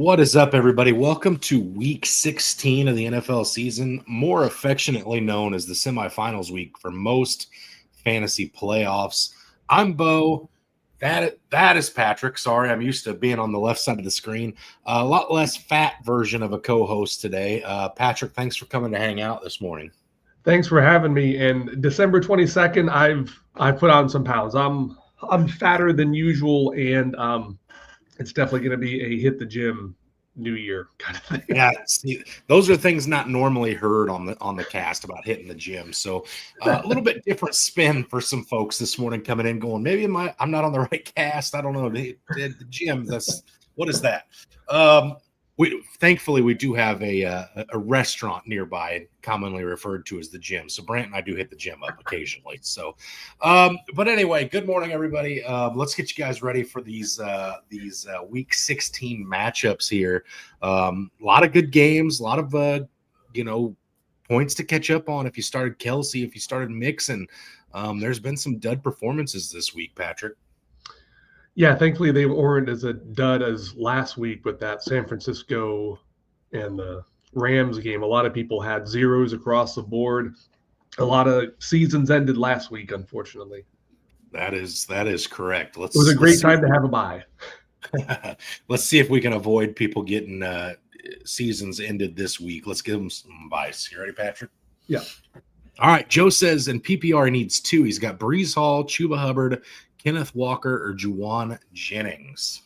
What is up, everybody? Welcome to week 16 of the NFL season, more affectionately known as the semifinals week for most fantasy playoffs. I'm Bo. That is Patrick. Sorry, I'm used to being on the left side of the screen. A lot less fat version of a co-host today. Patrick, thanks for coming to hang out this morning. Thanks for having me. And December 22nd, I've put on some pounds. I'm fatter than usual, and it's definitely going to be a hit the gym new year kind of thing. Yeah, see, those are things not normally heard on the cast about hitting the gym. So a little bit different spin for some folks this morning coming in, going, maybe I'm not on the right cast. I don't know. The gym. What is that? Thankfully we do have a restaurant nearby, commonly referred to as the gym. So Brant and I do hit the gym up occasionally. So, but anyway, good morning, everybody. Let's get you guys ready for these week 16 matchups here. A lot of good games, a lot of points to catch up on. If you started Kelsey, if you started Mixon, there's been some dud performances this week, Patrick. Yeah, thankfully they weren't as a dud as last week with that San Francisco and the Rams game. A lot of people had zeros across the board. A lot of seasons ended last week, unfortunately. That is correct. It was a great time to have a bye. Let's see if we can avoid people getting seasons ended this week. Let's give them some advice. You ready, Patrick? Yeah. All right. Joe says in PPR needs two. He's got Breece Hall, Chuba Hubbard, Kenneth Walker, or Juwan Jennings.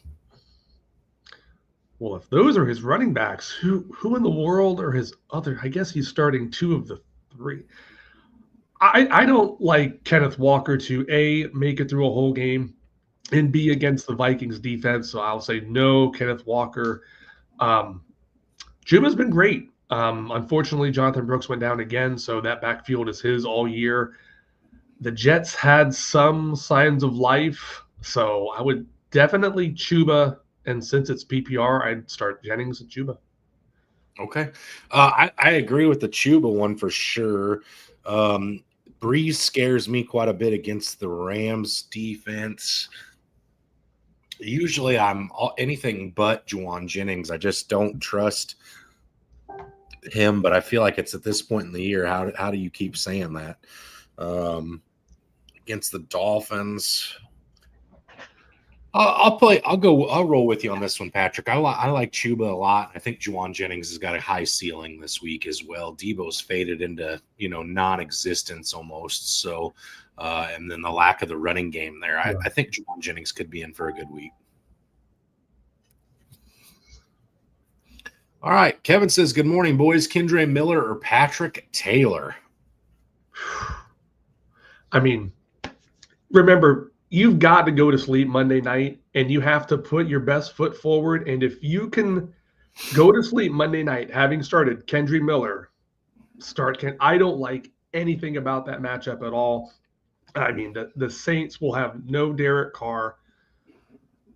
Well, if those are his running backs, who in the world are his other? I guess he's starting two of the three. I don't like Kenneth Walker to A, make it through a whole game, and B, against the Vikings defense. So I'll say no, Kenneth Walker. Chuba's been great. Unfortunately, Jonathan Brooks went down again, so that backfield is his all year. The Jets had some signs of life, so I would definitely Chuba, and since it's PPR, I'd start Jennings and Chuba. Okay. I agree with the Chuba one for sure. Breeze scares me quite a bit against the Rams defense. Usually I'm anything but Juwan Jennings. I just don't trust him, but I feel like it's at this point in the year. How do you keep saying that? Against the Dolphins, I'll roll with you on this one, Patrick. I like Chuba a lot. I think Juwan Jennings has got a high ceiling this week as well. Debo's faded into non-existence almost. So, and then the lack of the running game there, I think Juwan Jennings could be in for a good week. All right, Kevin says, "Good morning, boys. Kendre Miller or Patrick Taylor?" I mean, remember, you've got to go to sleep Monday night, and you have to put your best foot forward. And if you can go to sleep Monday night, having started Kendre Miller, I don't like anything about that matchup at all. I mean, the Saints will have no Derek Carr.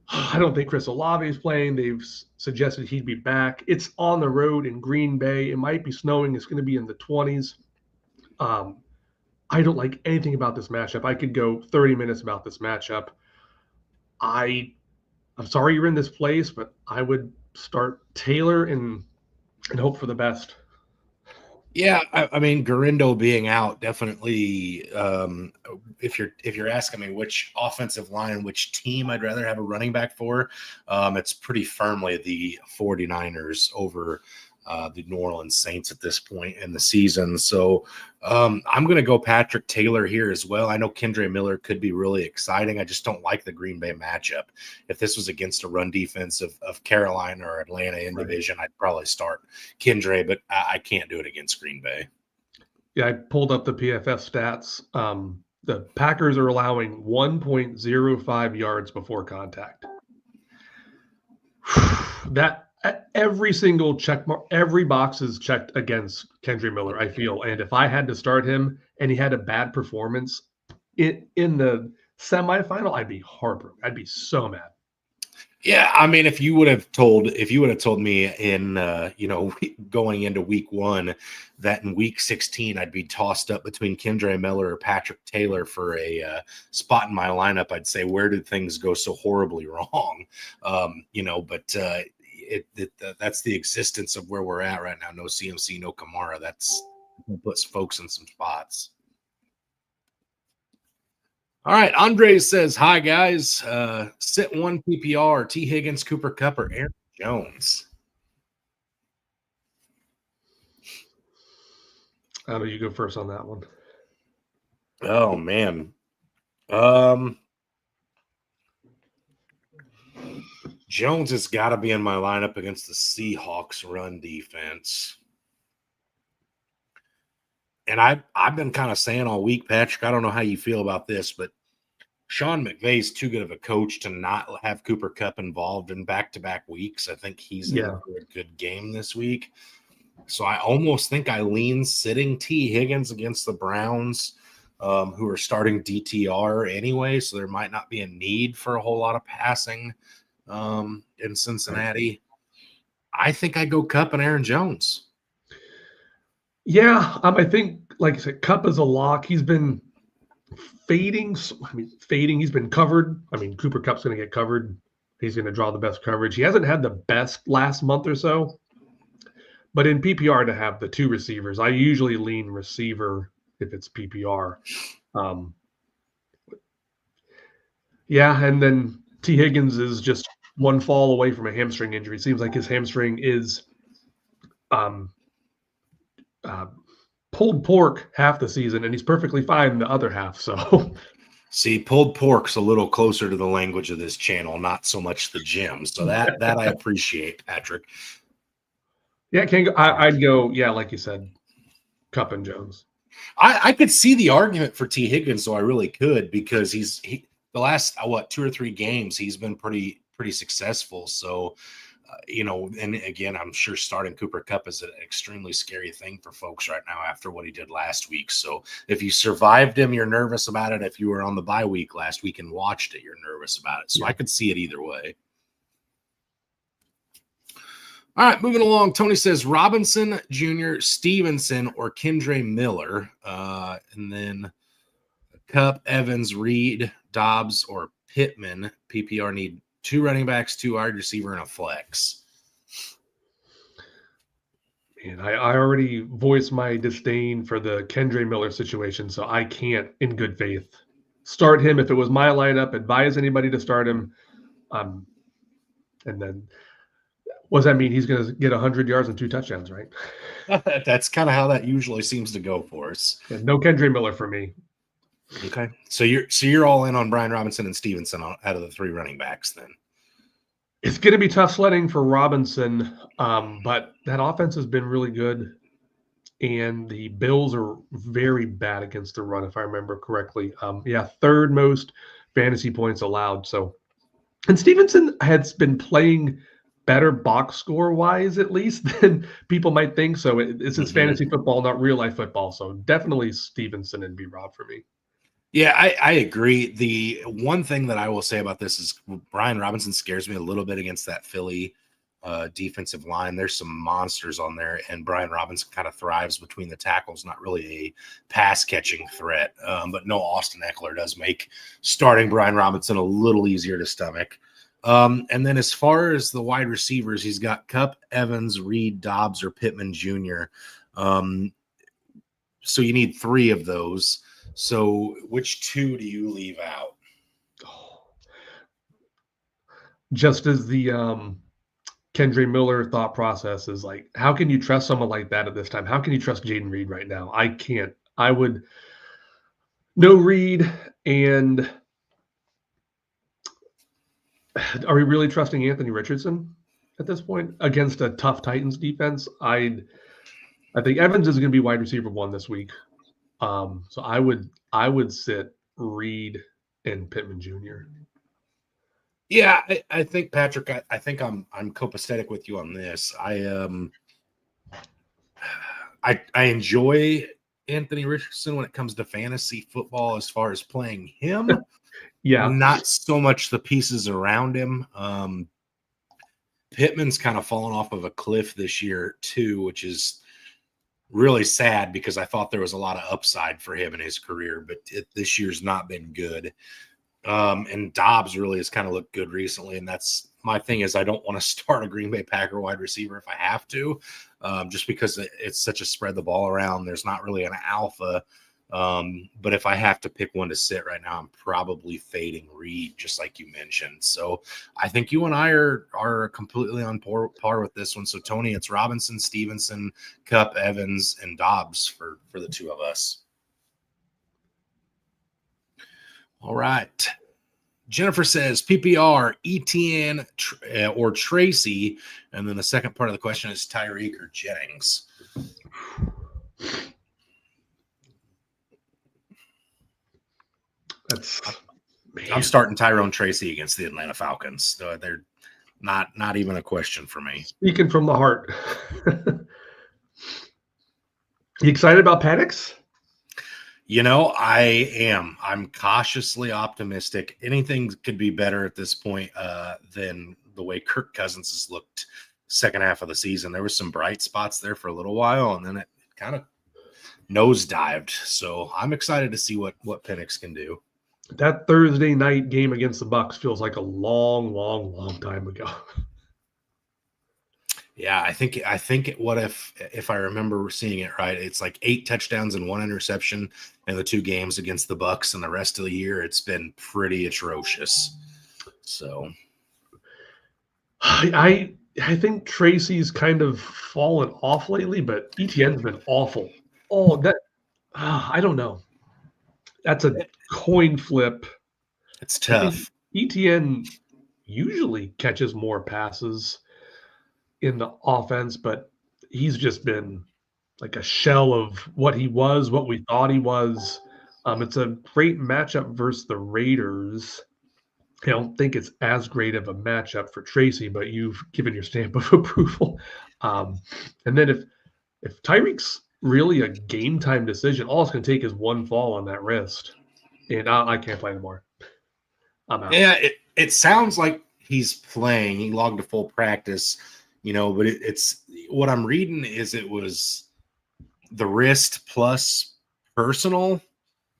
I don't think Chris Olave is playing. They've suggested he'd be back. It's on the road in Green Bay. It might be snowing. It's going to be in the 20s. I don't like anything about this matchup. I could go 30 minutes about this matchup. I'm sorry you're in this place, but I would start Taylor and hope for the best. Yeah, I mean, Garindo being out definitely. If you're asking me which offensive line, which team I'd rather have a running back for, it's pretty firmly the 49ers over the New Orleans Saints at this point in the season. So I'm going to go Patrick Taylor here as well. I know Kendre Miller could be really exciting. I just don't like the Green Bay matchup. If this was against a run defense of Carolina or Atlanta in division, I'd probably start Kendre, but I can't do it against Green Bay. Yeah, I pulled up the PFF stats. The Packers are allowing 1.05 yards before contact. That every single check mark, every box is checked against Kendre Miller, I feel. And if I had to start him and he had a bad performance in the semifinal, I'd be heartbroken. I'd be so mad. Yeah, I mean, if you would have told me in going into week 1 that in week 16 I'd be tossed up between Kendre Miller or Patrick Taylor for a spot in my lineup, I'd say, where did things go so horribly wrong? But that's the existence of where we're at right now. No CMC, no Kamara. That's puts folks in some spots. All right, Andre says, "Hi guys, sit one PPR: T. Higgins, Cooper Kupp, or Aaron Jones." How do you go first on that one? Oh man, Jones has got to be in my lineup against the Seahawks run defense. And I've been kind of saying all week, Patrick, I don't know how you feel about this, but Sean McVay's too good of a coach to not have Cooper Kupp involved in back-to-back weeks. I think he's in for a good game this week. So I almost think I lean sitting T. Higgins against the Browns, who are starting DTR anyway, so there might not be a need for a whole lot of passing in Cincinnati. I think I go Kupp and Aaron Jones. Yeah, I think, like I said, Kupp is a lock. He's been fading. He's been covered. Cooper Kupp's going to get covered. He's going to draw the best coverage. He hasn't had the best last month or so. But in PPR, to have the two receivers, I usually lean receiver if it's PPR. And then T. Higgins is just one fall away from a hamstring injury. Seems like his hamstring is pulled pork half the season, and he's perfectly fine the other half. So, see, pulled pork's a little closer to the language of this channel, not so much the gym. So that I appreciate, Patrick. Yeah, I'd go. Like you said, Kupp and Jones. I could see the argument for T. Higgins, so I really could, because the last 2 or 3 games he's been pretty successful. So. And again, I'm sure starting Cooper Kupp is an extremely scary thing for folks right now after what he did last week. So if you survived him, you're nervous about it. If you were on the bye week last week and watched it, you're nervous about it. So I could see it either way. All right, moving along. Tony says Robinson Jr., Stevenson, or Kendre Miller. And then Kupp, Evans, Reed, Dobbs, or Pittman. PPR need 2 running backs, 2 wide receiver, and a flex. And I already voiced my disdain for the Kendre Miller situation, so I can't, in good faith, start him. If it was my lineup, advise anybody to start him. And then what does that mean? He's going to get 100 yards and 2 touchdowns, right? That's kind of how that usually seems to go for us. Yeah, no Kendre Miller for me. Okay, so you're all in on Brian Robinson and Stevenson out of the 3 running backs then. It's going to be tough sledding for Robinson, but that offense has been really good, and the Bills are very bad against the run, if I remember correctly. 3rd most fantasy points allowed. So, and Stevenson has been playing better box score wise, at least, than people might think. So it's his fantasy football, not real life football. So definitely Stevenson and B-Rob for me. Yeah, I agree. The one thing that I will say about this is Brian Robinson scares me a little bit against that Philly defensive line. There's some monsters on there, and Brian Robinson kind of thrives between the tackles, not really a pass-catching threat. But no, Austin Eckler does make starting Brian Robinson a little easier to stomach. And then as far as the wide receivers, he's got Kupp, Evans, Reed, Dobbs, or Pittman Jr. So you need 3 of those. So which 2 do you leave out? Just as the Kendre Miller thought process is like, how can you trust someone like that at this time? How can you trust Jaden Reed right now? I can't. I would no Reed. And are we really trusting Anthony Richardson at this point against a tough Titans defense? I think Evans is going to be wide receiver 1 this week. So I would sit Reed and Pittman Jr. Yeah, I think, Patrick, I think I'm copacetic with you on this. I enjoy Anthony Richardson when it comes to fantasy football as far as playing him. Yeah. Not so much the pieces around him. Pittman's kind of fallen off of a cliff this year too, which is really sad because I thought there was a lot of upside for him in his career, but this year's not been good. And Dobbs really has kind of looked good recently, and that's my thing is I don't want to start a Green Bay Packer wide receiver if I have to, just because it's such a spread the ball around. There's not really an alpha. But if I have to pick one to sit right now, I'm probably fading Reed, just like you mentioned. So I think you and I are completely on par with this one. So Tony, it's Robinson, Stevenson, Kupp, Evans, and Dobbs for the two of us. All right. Jennifer says PPR, ETN or Tracy. And then the second part of the question is Tyreek or Jennings. I'm starting Tyrone Tracy against the Atlanta Falcons. They're not even a question for me. Speaking from the heart. You excited about Penix? I am. I'm cautiously optimistic. Anything could be better at this point than the way Kirk Cousins has looked second half of the season. There was some bright spots there for a little while, and then it kind of nosedived. So I'm excited to see what Penix can do. That Thursday night game against the Bucs feels like a long, long, long time ago. Yeah, I think what if I remember seeing it right, it's like 8 touchdowns and 1 interception in the 2 games against the Bucs, and the rest of the year it's been pretty atrocious. So I think Tracy's kind of fallen off lately, but ETN's been awful. I don't know. That's a coin flip. It's tough. ETN usually catches more passes in the offense, but he's just been like a shell of what he was, what we thought he was. It's a great matchup versus the Raiders. I don't think it's as great of a matchup for Tracy, but you've given your stamp of approval. And then if Tyreek's really a game time decision, all it's going to take is one fall on that wrist, and I can't play anymore. I'm out. Yeah, it sounds like he's playing. He logged a full practice, but it's what I'm reading is it was the wrist plus personal,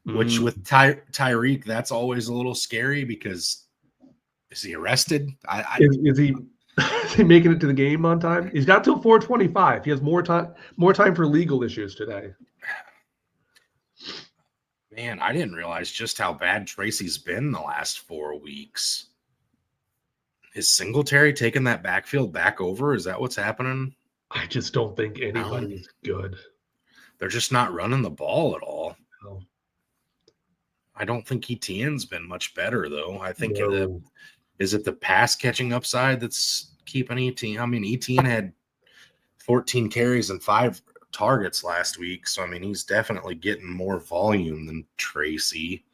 which with Tyreek, that's always a little scary because is he arrested? Is he making it to the game on time? He's got till 4:25. He has more time for legal issues today. Man, I didn't realize just how bad Tracy's been the last 4 weeks. Is Singletary taking that backfield back over? Is that what's happening? I just don't think anybody's good. They're just not running the ball at all. No. I don't think ETN's been much better, though. I think is it the pass catching upside that's keeping ETN? I mean, ETN had 14 carries and 5 targets last week. So, I mean, he's definitely getting more volume than Tracy.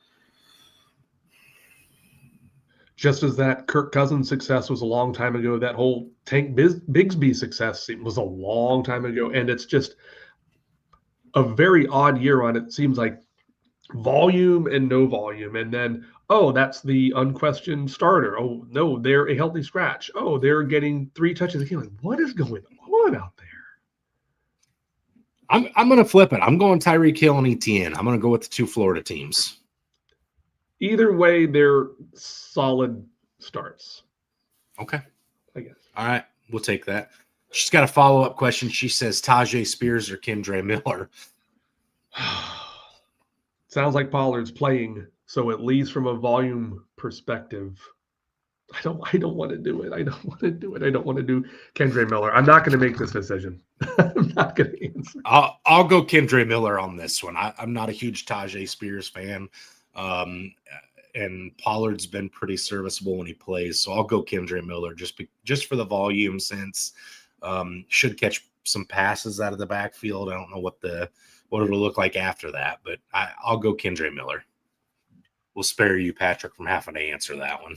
Just as that Kirk Cousins success was a long time ago, that whole Tank Bigsby success was a long time ago. And it's just a very odd year on it. Seems like volume and no volume. And then, that's the unquestioned starter. Oh, no, they're a healthy scratch. Oh, they're getting 3 touches a game. Like, what is going on out there? I'm going to flip it. I'm going Tyreek Hill and ETN. I'm going to go with the 2 Florida teams. Either way, they're solid starts. Okay. I guess. All right. We'll take that. She's got a follow-up question. She says Tajay Spears or Kendre Miller. Sounds like Pollard's playing. So at least from a volume perspective, I don't want to do it. I don't want to do Kendre Miller. I'm not going to make this decision. I'm not going to answer. I'll go Kendre Miller on this one. I'm not a huge Tajay Spears fan. And Pollard's been pretty serviceable when he plays. So I'll go Kendre Miller just for the volume since should catch some passes out of the backfield. I don't know what it'll look like after that, but I'll go Kendre Miller. We'll spare you, Patrick, from having to answer that one.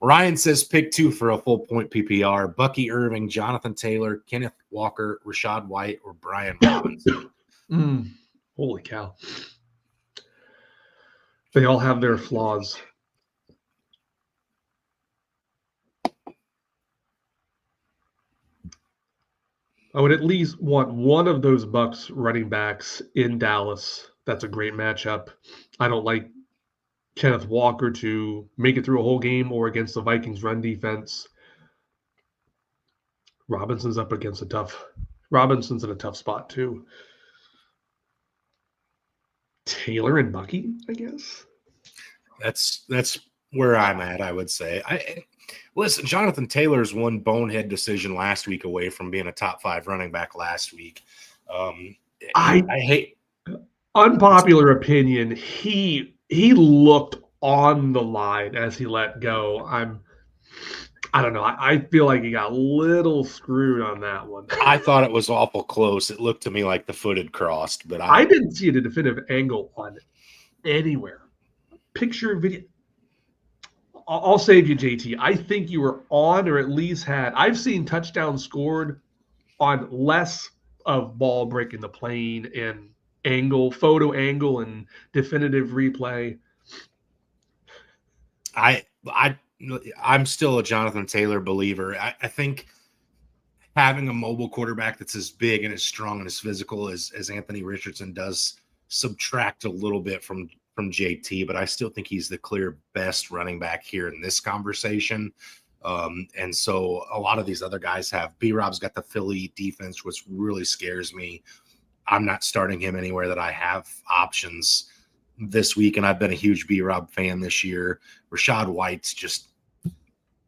Ryan says pick 2 for a full point PPR. Bucky Irving, Jonathan Taylor, Kenneth Walker, Rashad White, or Brian Robinson. Holy cow. They all have their flaws. I would at least want one of those Bucs running backs in Dallas. That's a great matchup. I don't like Kenneth Walker to make it through a whole game or against the Vikings run defense. Robinson's in a tough spot too. Taylor and Bucky, I guess. That's where I'm at, I would say. Listen, Jonathan Taylor's one bonehead decision last week away from being a top 5 running back last week. I hate unpopular opinion. He looked on the line as he let go. I don't know. I feel like he got a little screwed on that one. I thought it was awful close. It looked to me like the foot had crossed, but I didn't see a definitive angle on anywhere. Picture, video. I'll save you, JT. I think you were on, or at least had. I've seen touchdowns scored on less of ball breaking the plane and photo angle, and definitive replay. I'm still a Jonathan Taylor believer. I think having a mobile quarterback that's as big and as strong and as physical as Anthony Richardson does subtract a little bit from JT, but I still think he's the clear best running back here in this conversation. And so a lot of these other guys have. B-Rob's got the Philly defense, which really scares me. I'm not starting him anywhere that I have options this week, and I've been a huge B-Rob fan this year. Rashad White's just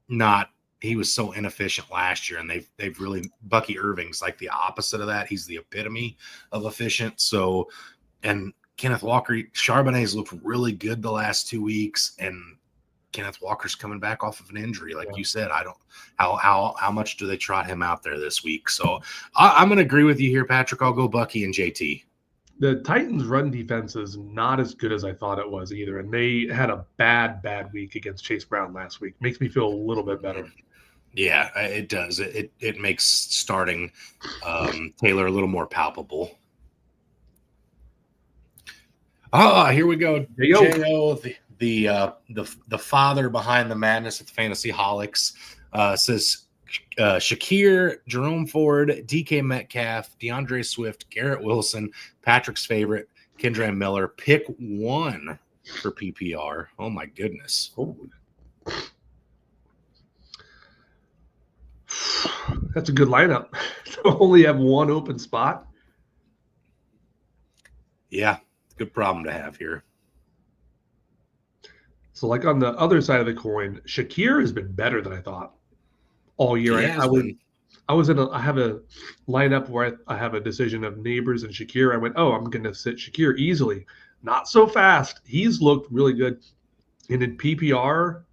not – he was so inefficient last year, and they've really – Bucky Irving's like the opposite of that. He's the epitome of efficient. So – and Kenneth Walker – Charbonnet's looked really good the last 2 weeks, and Kenneth Walker's coming back off of an injury. Like you said, I don't – how much do they trot him out there this week? So I'm going to agree with you here, Patrick. I'll go Bucky and JT. The Titans' run defense is not as good as I thought it was either, and they had a bad week against Chase Brown last week. Makes me feel a little bit better. Yeah, it does. It makes starting Taylor a little more palpable. Here we go. J.O., the father behind the madness at the Fantasyholics, says Shakir, Jerome Ford, DK Metcalf, DeAndre Swift, Garrett Wilson, Patrick's favorite, Kendra Miller. Pick one for PPR. Oh, my goodness. Oh. That's a good lineup. To only have one open spot. Yeah, good problem to have here. So, like on the other side of the coin, Shakir has been better than I thought all year. I have a lineup where I have a decision of Neighbors and Shakir. I went, I'm going to sit Shakir easily. Not so fast. He's looked really good. And in PPR,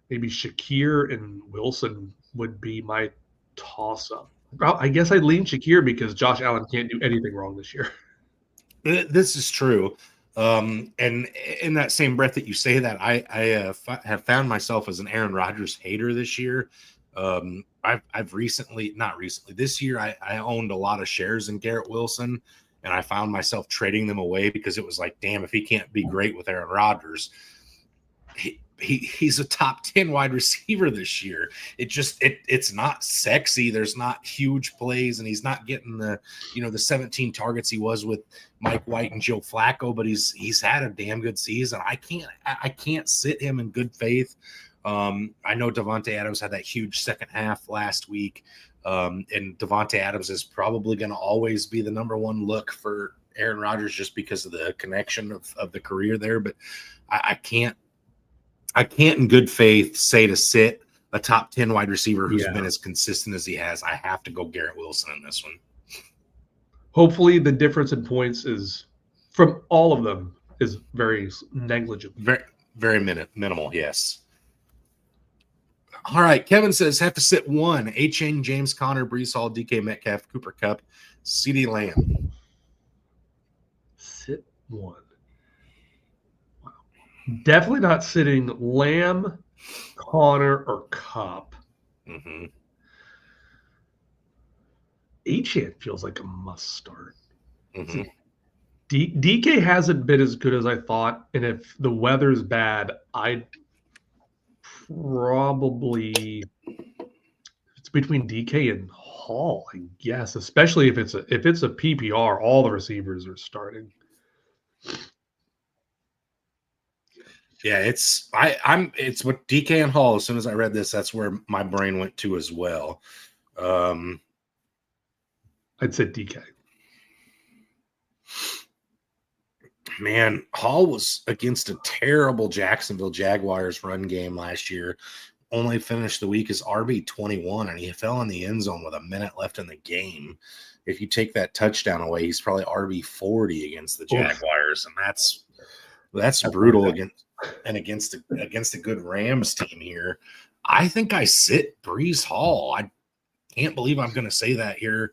maybe Shakir and Wilson would be my toss-up. I guess I'd lean Shakir because Josh Allen can't do anything wrong this year. This is true. And in that same breath that you say that, I have found myself as an Aaron Rodgers hater this year. I've this year I owned a lot of shares in Garrett Wilson, and I found myself trading them away because it was like, damn, if he can't be great with Aaron Rodgers, he's a top 10 wide receiver this year. It's not sexy. There's not huge plays, and he's not getting the 17 targets he was with Mike White and Joe Flacco, but he's had a damn good season. I can't sit him in good faith. I know Devontae Adams had that huge second half last week. And Devontae Adams is probably going to always be the number one look for Aaron Rodgers just because of the connection of the career there. But I can't in good faith say to sit a top 10 wide receiver who's been as consistent as he has. I have to go Garrett Wilson in this one. Hopefully the difference in points is from all of them is very negligible. Very, very minimal. Yes. All right. Kevin says have to sit one. A-Chain, James Conner, Breece Hall, DK Metcalf, Cooper Kupp, CeeDee Lamb. Sit one. Wow. Definitely not sitting Lamb, Conner, or Kupp. Mm-hmm. A-Chain feels like a must start. Mm-hmm. DK hasn't been as good as I thought, and if the weather's bad, I'd probably it's between DK and Hall, I guess. Especially if it's a PPR, all the receivers are starting. Yeah, it's with DK and Hall. As soon as I read this, that's where my brain went to as well. I'd say DK. Man, Hall was against a terrible Jacksonville Jaguars run game last year. Only finished the week as RB21, and he fell in the end zone with a minute left in the game. If you take that touchdown away, he's probably RB40 against the Jaguars, and that's brutal against a good Rams team here. I think I sit Breece Hall. I can't believe I'm going to say that here.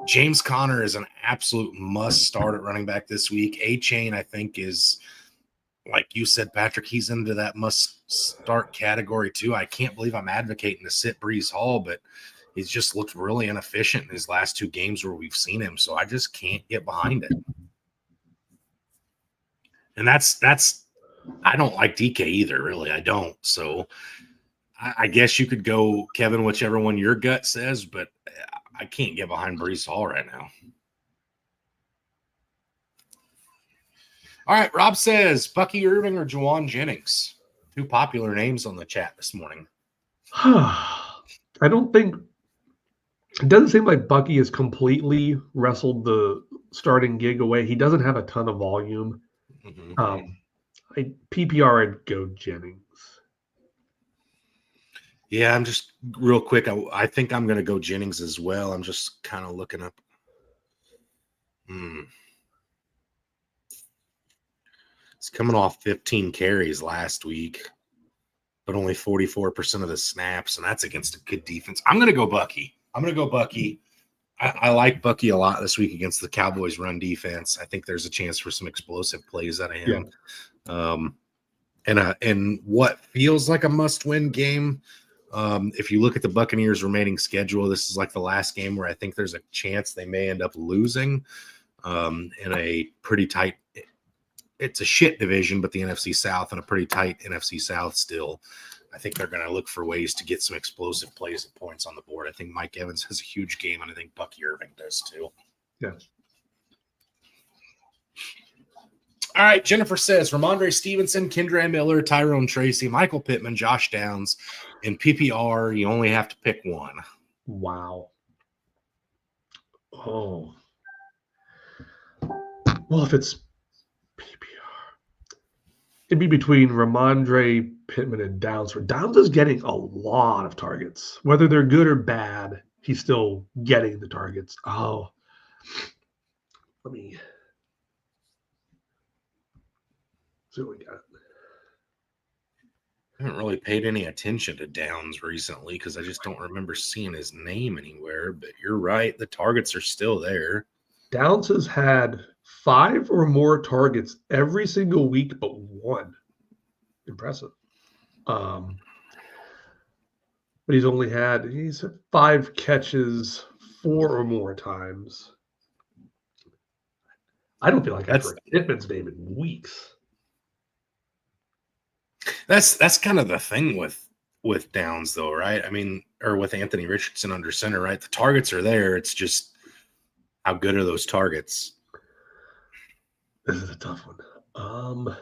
James Conner is an absolute must start at running back this week. A-Chain, I think, is, like you said, Patrick, he's into that must start category too. I can't believe I'm advocating to sit Breece Hall, but he's just looked really inefficient in his last 2 games where we've seen him. So I just can't get behind it. And that's I don't like DK either, really. I don't. So I guess you could go, Kevin, whichever one your gut says, but I can't get behind Breece Hall right now. All right, Rob says Bucky Irving or Juwan Jennings. 2 popular names on the chat this morning. I don't think it doesn't seem like Bucky has completely wrestled the starting gig away. He doesn't have a ton of volume. Mm-hmm. PPR, I'd go Jennings. Yeah, I'm just real quick. I think I'm going to go Jennings as well. I'm just kind of looking up. It's coming off 15 carries last week, but only 44% of the snaps, and that's against a good defense. I'm going to go Bucky. I like Bucky a lot this week against the Cowboys' run defense. I think there's a chance for some explosive plays out of him. Yeah. And what feels like a must-win game, if you look at the Buccaneers' remaining schedule, this is like the last game where I think there's a chance they may end up losing in a pretty tight – it's a shit division, but the NFC South and a pretty tight NFC South still. I think they're going to look for ways to get some explosive plays and points on the board. I think Mike Evans has a huge game, and I think Bucky Irving does too. Yeah. All right, Jennifer says Ramondre Stevenson, Kendra Miller, Tyrone Tracy, Michael Pittman, Josh Downs. In PPR, you only have to pick one. Wow. Oh. Well, if it's PPR, it'd be between Ramondre, Pittman, and Downs. Downs is getting a lot of targets. Whether they're good or bad, he's still getting the targets. Oh. Let me see what we got. I haven't really paid any attention to Downs recently because I just don't remember seeing his name anywhere. But you're right. The targets are still there. Downs has had 5 or more targets every single week but 1. Impressive. But he's had 5 catches 4 or more times. I don't feel like I've heard Pittman's name in weeks. That's kind of the thing with Downs, though, right? I mean, or with Anthony Richardson under center, right? The targets are there. It's just how good are those targets? This is a tough one.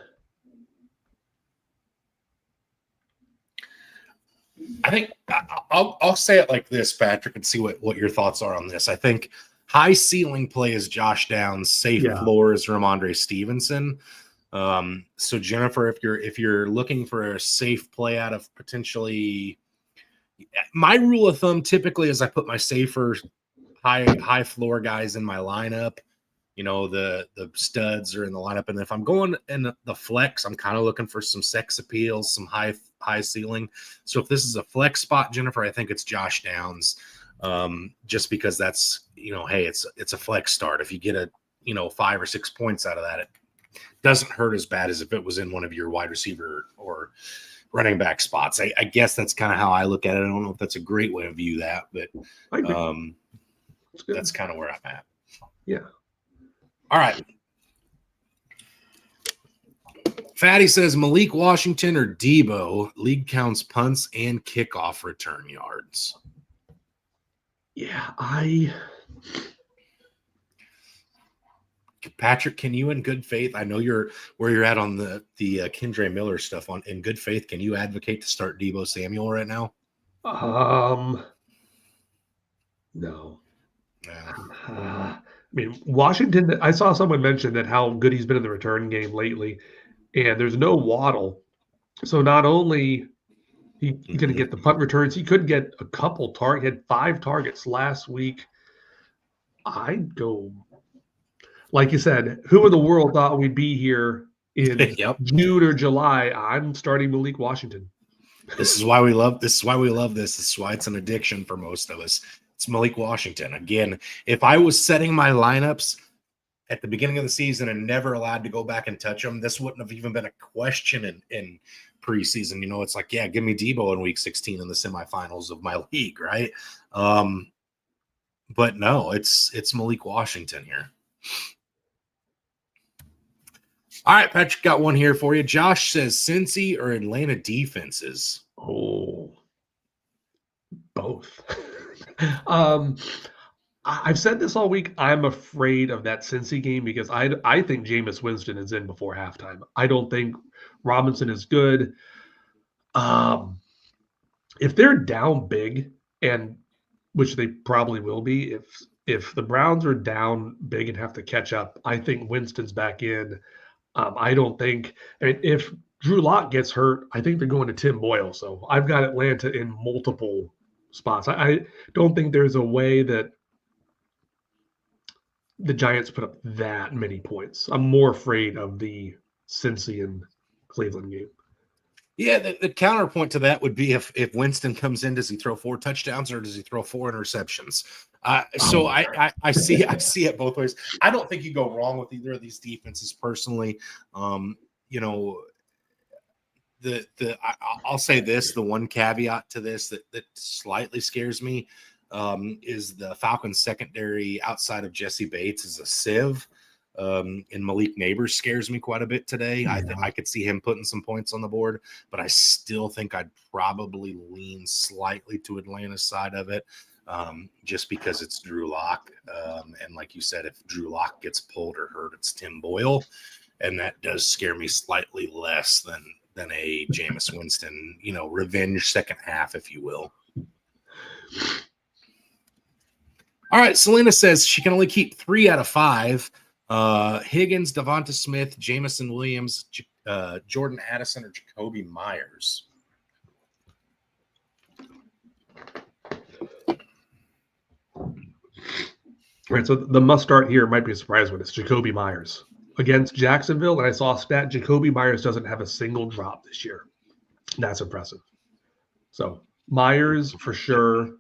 I think I'll say it like this, Patrick, and see what your thoughts are on this. I think high ceiling play is Josh Downs, safe floor is Ramondre Stevenson. So Jennifer, if you're looking for a safe play out of potentially, my rule of thumb typically is I put my safer high floor guys in my lineup. You know, the studs are in the lineup, and if I'm going in the flex, I'm kind of looking for some sex appeal, some high ceiling. So if this is a flex spot, Jennifer, I think it's Josh Downs, just because that's, you know, hey, it's a flex start. If you get 5 or 6 points out of that, it doesn't hurt as bad as if it was in one of your wide receiver or running back spots. I guess that's kind of how I look at it. I don't know if that's a great way to view that, but that's kind of where I'm at. Yeah. All right. Fatty says Malik Washington or Debo. League counts punts and kickoff return yards. Yeah, Patrick, can you, in good faith, I know you're where you're at on the Kendre Miller stuff. On in good faith, can you advocate to start Deebo Samuel right now? No. Yeah. I mean, Washington. I saw someone mention that how good he's been in the return game lately, and there's no Waddle, so not only he's going to get the punt returns, he could get a couple targets. He had 5 targets last week. I'd go, like you said, who in the world thought we'd be here in Yep. June or July? I'm starting Malik Washington. This is why we love this. Is why we love this. This is why it's an addiction for most of us. It's Malik Washington. Again, if I was setting my lineups at the beginning of the season and never allowed to go back and touch them, this wouldn't have even been a question in preseason. You know, it's like, yeah, give me Deebo in week 16 in the semifinals of my league, right? But no, it's Malik Washington here. All right, Patrick, got one here for you. Josh says Cincy or Atlanta defenses. Oh, both. I've said this all week. I'm afraid of that Cincy game because I think Jameis Winston is in before halftime. I don't think Robinson is good. If they're down big, and which they probably will be, if the Browns are down big and have to catch up, I think Winston's back in. I don't think. I mean, if Drew Lock gets hurt, I think they're going to Tim Boyle. So I've got Atlanta in multiple spots. I don't think there's a way that the Giants put up that many points. I'm more afraid of the Cincy and Cleveland game. Yeah, the counterpoint to that would be if Winston comes in, does he throw 4 touchdowns or does he throw 4 interceptions? So I see it both ways. I don't think you go wrong with either of these defenses personally. You know, I'll say this: the one caveat to this that slightly scares me is the Falcons secondary outside of Jesse Bates is a sieve. And Malik Neighbors scares me quite a bit today. Yeah. I think I could see him putting some points on the board, but I still think I'd probably lean slightly to Atlanta's side of it, just because it's Drew Lock. And like you said, if Drew Lock gets pulled or hurt, it's Tim Boyle, and that does scare me slightly less than a Jameis Winston, you know, revenge second half, if you will. All right, Selena says she can only keep 3 out of 5. Higgins, Devonta Smith, Jamison Williams, Jordan Addison, or Jacoby Myers. All right, so the must start here might be a surprise when it's Jacoby Myers against Jacksonville. And I saw a stat: Jacoby Myers doesn't have a single drop this year. That's impressive. So Myers for sure.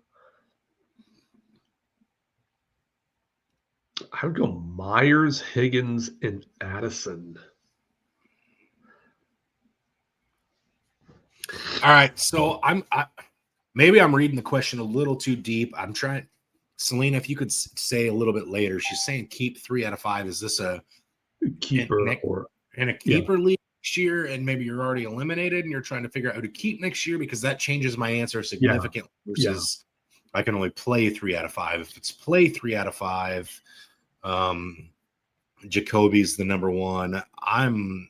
I would go Myers, Higgins, and Addison. All right, so maybe I'm reading the question a little too deep. I'm trying, Selena, if you could say a little bit later. She's saying keep 3 out of 5. Is this a keeper in a keeper league next year, and maybe you're already eliminated and you're trying to figure out who to keep next year? Because that changes my answer significantly. Versus I can only play 3 out of 5. If it's play 3 out of 5. Jacoby's the number 1. I'm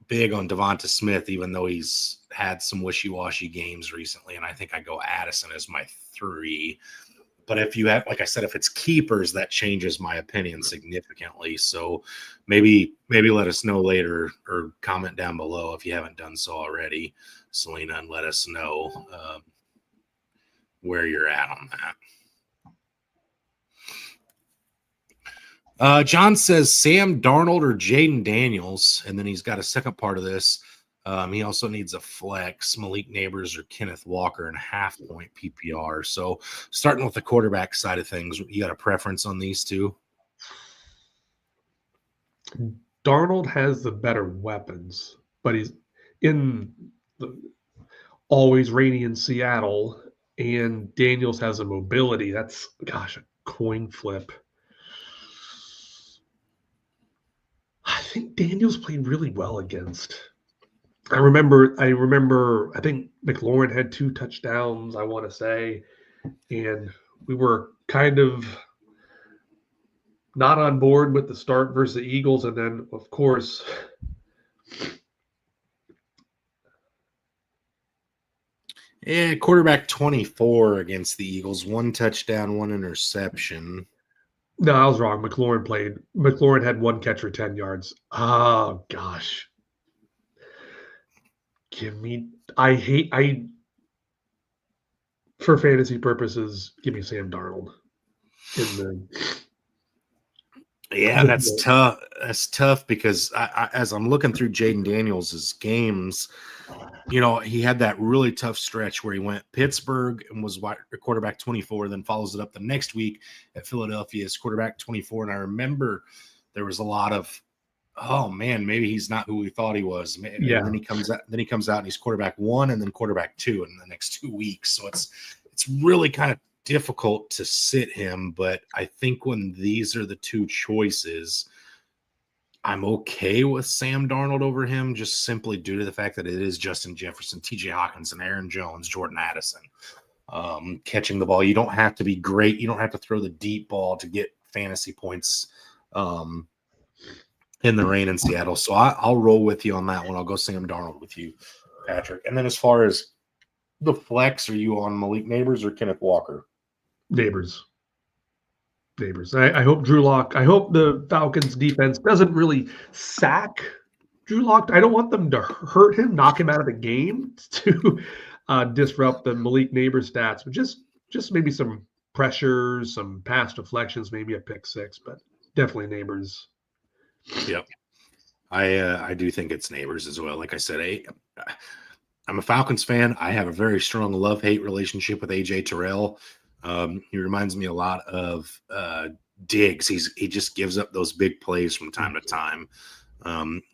big on Devonta Smith, even though he's had some wishy-washy games recently, and I think I go Addison as my 3. But if you have, like I said, if it's keepers, that changes my opinion significantly. So maybe let us know later or comment down below if you haven't done so already, Selena, and let us know where you're at on that. John says Sam Darnold or Jaden Daniels, and then he's got a second part of this. He also needs a flex, Malik Neighbors or Kenneth Walker in half-point PPR. So starting with the quarterback side of things, you got a preference on these two? Darnold has the better weapons, but he's in always rainy in Seattle, and Daniels has a mobility. That's, gosh, a coin flip. I think Daniels played really well against. I remember. I think McLaurin had 2 touchdowns, I want to say, and we were kind of not on board with the start versus the Eagles. And then, of course, Yeah, quarterback 24 against the Eagles, 1 touchdown, 1 interception. no, I was wrong. McLaurin had 1 catch for 10 yards. Oh, gosh. For fantasy purposes, give me Sam Darnold. Yeah, that's tough. That's tough because as I'm looking through Jaden Daniels' games, he had that really tough stretch where he went Pittsburgh and was quarterback 24, then follows it up the next week at Philadelphia as quarterback 24. And I remember there was a lot of, oh man, maybe he's not who we thought he was. Yeah. And then he comes out and he's quarterback 1 and then quarterback 2 in the next 2 weeks. So it's really kind of difficult to sit him, but I think when these are the two choices, I'm okay with Sam Darnold over him, just simply due to the fact that it is Justin Jefferson, TJ Hawkinson, Aaron Jones, Jordan Addison catching the ball. You don't have to be great. You don't have to throw the deep ball to get fantasy points in the rain in Seattle. So I'll roll with you on that one. I'll go Sam Darnold with you, Patrick. And then as far as the flex, are you on Malik Neighbors or Kenneth Walker? Neighbors. I hope Drew Lock. I hope the Falcons defense doesn't really sack Drew Lock. I don't want them to hurt him, knock him out of the game to disrupt the Malik Neighbors stats, but just maybe some pressure, some pass deflections, maybe a pick six, but definitely Neighbors. Yep. I do think it's Neighbors as well. Like I said, I'm a Falcons fan. I have a very strong love-hate relationship with AJ Terrell. He reminds me a lot of Diggs. He just gives up those big plays from time to time.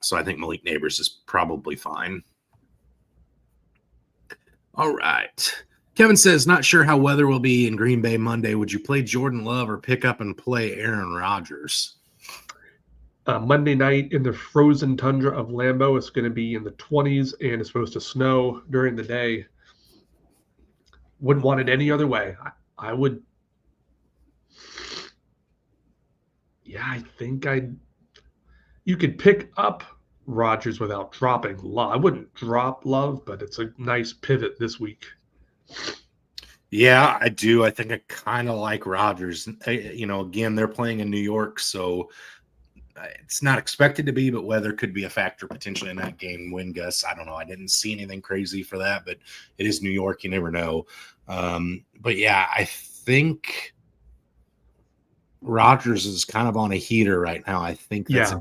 So I think Malik Neighbors is probably fine. All right. Kevin says, not sure how weather will be in Green Bay Monday. Would you play Jordan Love or pick up and play Aaron Rodgers? Monday night in the frozen tundra of Lambeau, it's going to be in the 20s and it's supposed to snow during the day. Wouldn't want it any other way. I would. Yeah, I think you could pick up Rodgers without dropping Love. I wouldn't drop Love, but it's a nice pivot this week. Yeah, I do. I think I kind of like Rodgers. Again, they're playing in New York, so it's not expected to be, but weather could be a factor potentially in that game. Wind gusts, I don't know. I didn't see anything crazy for that, but it is New York. You never know. But yeah, I think Rodgers is kind of on a heater right now. I think that's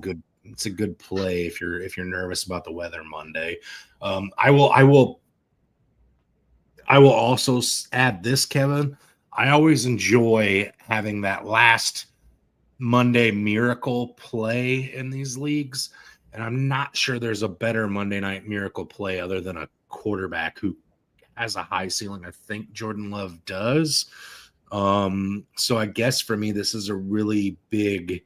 it's a good play if you're nervous about the weather Monday. I will also add this, Kevin. I always enjoy having that last Monday miracle play in these leagues, and I'm not sure there's a better Monday night miracle play other than a quarterback who has a high ceiling. I think Jordan Love does. So I guess for me, this is a really big,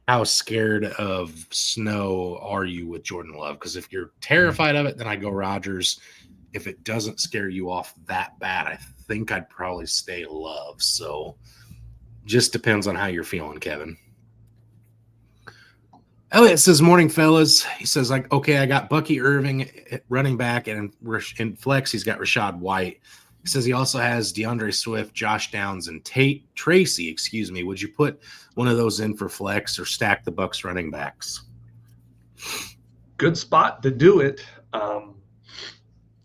how scared of snow are you with Jordan Love? Because if you're terrified of it, then I go Rodgers. If it doesn't scare you off that bad, I think I'd probably stay Love. So just depends on how you're feeling, Kevin. Elliot says, morning, fellas. He says, okay, I got Bucky Irving running back, and in flex, he's got Rashad White. He says he also has DeAndre Swift, Josh Downs, and Tracy. Would you put one of those in for flex or stack the Bucs running backs? Good spot to do it.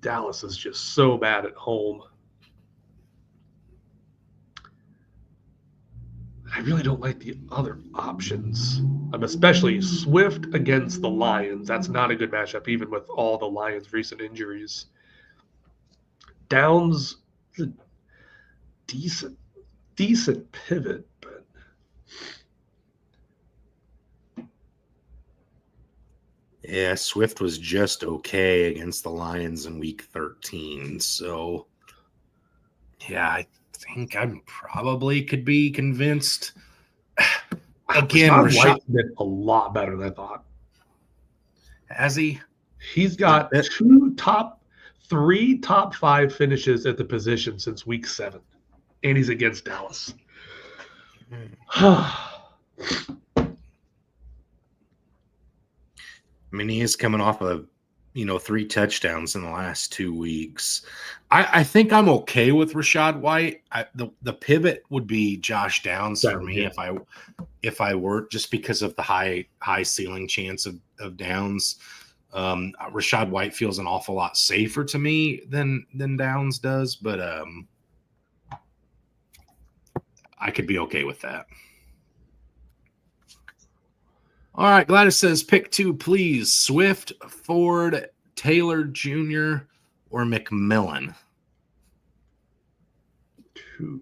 Dallas is just so bad at home. I really don't like the other options, especially Swift against the Lions. That's not a good matchup, even with all the Lions' recent injuries. Downs, decent pivot, but yeah, Swift was just okay against the Lions in week 13. So yeah, I think I probably could be convinced. Again, Rashad been a lot better than I thought. Has he? He's got 3 top 5 finishes at the position since week 7, and he's against Dallas. I mean, he is coming off of 3 touchdowns in the last 2 weeks. I think I'm okay with Rachaad White. The pivot would be Josh Downs for me if I were, just because of the high ceiling chance of Downs. Rachaad White feels an awful lot safer to me than Downs does, but I could be okay with that. All right, Gladys says, pick 2, please. Swift, Ford, Taylor Jr., or McMillan? 2.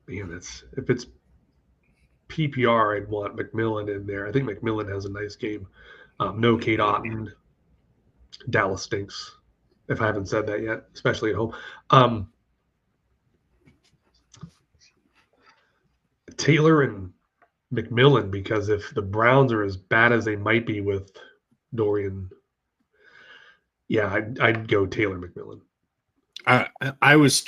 Man, if it's PPR, I'd want McMillan in there. I think McMillan has a nice game. No Kate Otten. Dallas stinks, if I haven't said that yet, especially at home. Taylor and McMillan, because if the Browns are as bad as they might be with Dorian, yeah, I'd go Taylor McMillan. I was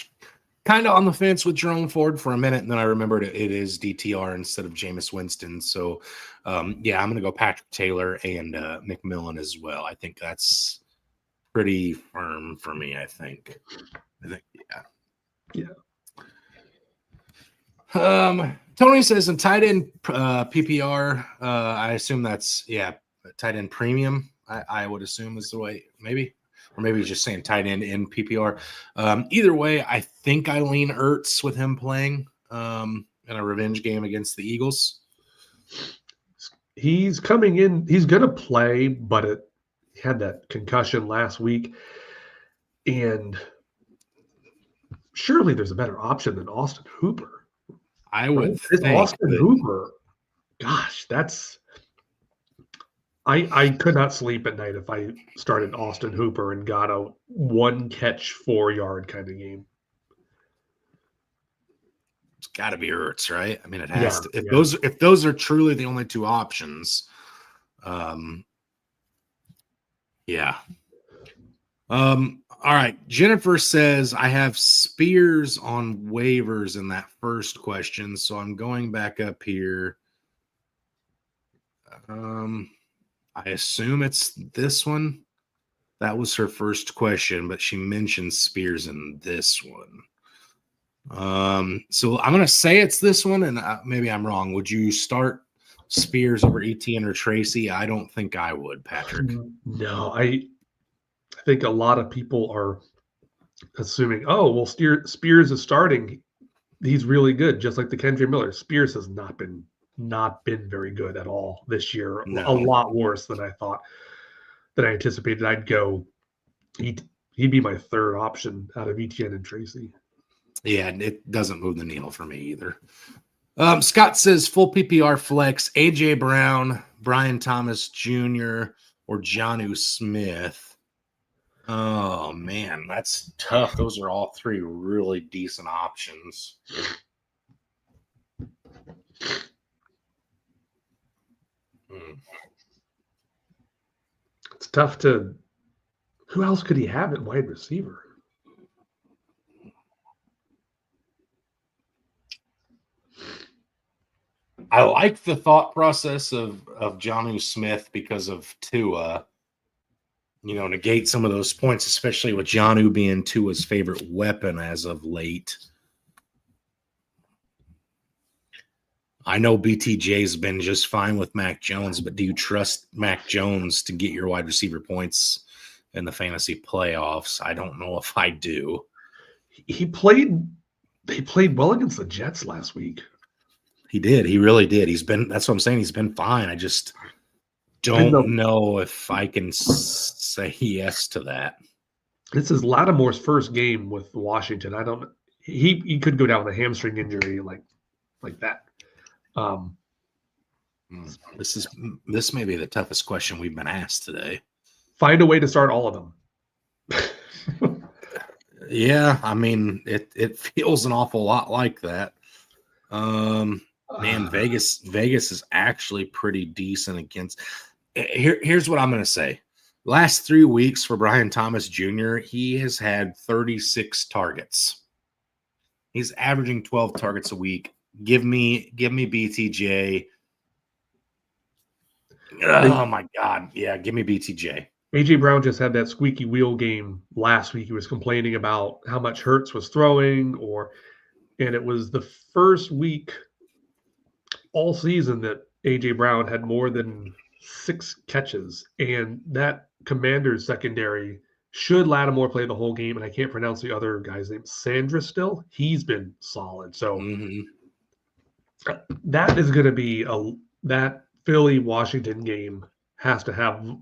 kind of on the fence with Jerome Ford for a minute, and then I remembered it is DTR instead of Jameis Winston. So, yeah, I'm going to go Patrick Taylor and McMillan as well. I think that's pretty firm for me, I think, yeah. Tony says in tight end PPR, I assume that's tight end premium. I would assume is the way, maybe, or maybe he's just saying tight end in PPR. Either way, I think I lean Ertz with him playing in a revenge game against the Eagles. He's coming in. He's going to play, but he had that concussion last week, and surely there's a better option than Austin Hooper. I would think Austin Hooper. Gosh, I could not sleep at night if I started Austin Hooper and got a 1-catch 4-yard kind of game. It's got to be Ertz, right? I mean, it has to. If those are truly the only 2 options, yeah. All right. Jennifer says, I have Spears on waivers in that first question. So I'm going back up here. I assume it's this one. That was her first question, but she mentioned Spears in this one. So I'm going to say it's this one, and maybe I'm wrong. Would you start Spears over Etienne or Tracy? I don't think I would, Patrick. No, I think a lot of people are assuming, oh, well, Spears is starting. He's really good, just like the Kendra Miller. Spears has not been very good at all this year. No. A lot worse than I thought, than I anticipated. I'd go. He'd be my third option out of Etienne and Tracy. Yeah, it doesn't move the needle for me either. Scott says full PPR flex: AJ Brown, Brian Thomas Jr., or Jonnu Smith. Oh, man, that's tough. Those are all 3 really decent options. It's tough to – who else could he have at wide receiver? I like the thought process of Jonnu Smith because of Tua. Negate some of those points, especially with Jonnu being Tua's favorite weapon as of late. I know BTJ's been just fine with Mac Jones, but do you trust Mac Jones to get your wide receiver points in the fantasy playoffs? I don't know if I do. They played well against the Jets last week. He did. He really did. That's what I'm saying. He's been fine. I just don't know if I can say yes to that. This is Lattimore's first game with Washington. I don't. He could go down with a hamstring injury like that. This may be the toughest question we've been asked today. Find a way to start all of them. Yeah, I mean it feels an awful lot like that. Man, Vegas is actually pretty decent against. Here's what I'm going to say. Last 3 weeks for Brian Thomas Jr., he has had 36 targets. He's averaging 12 targets a week. Give me BTJ. Oh my God. Yeah, give me BTJ. A.J. Brown just had that squeaky wheel game last week. He was complaining about how much Hurts was throwing, and it was the first week all season that A.J. Brown had more than 6 catches. And that Commanders secondary should Lattimore play the whole game. And I can't pronounce the other guy's name. Sandra still? He's been solid. So that is going to be that Philly-Washington game has to have that's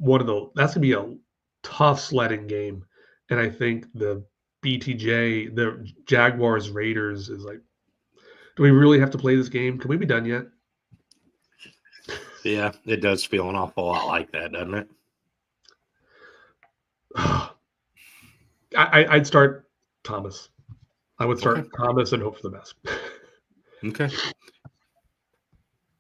going to be a tough sledding game. And I think the BTJ, the Jaguars Raiders is like, do we really have to play this game? Can we be done yet? Yeah, it does feel an awful lot like that, doesn't it? I'd start Thomas. I would start Thomas and hope for the best. Okay.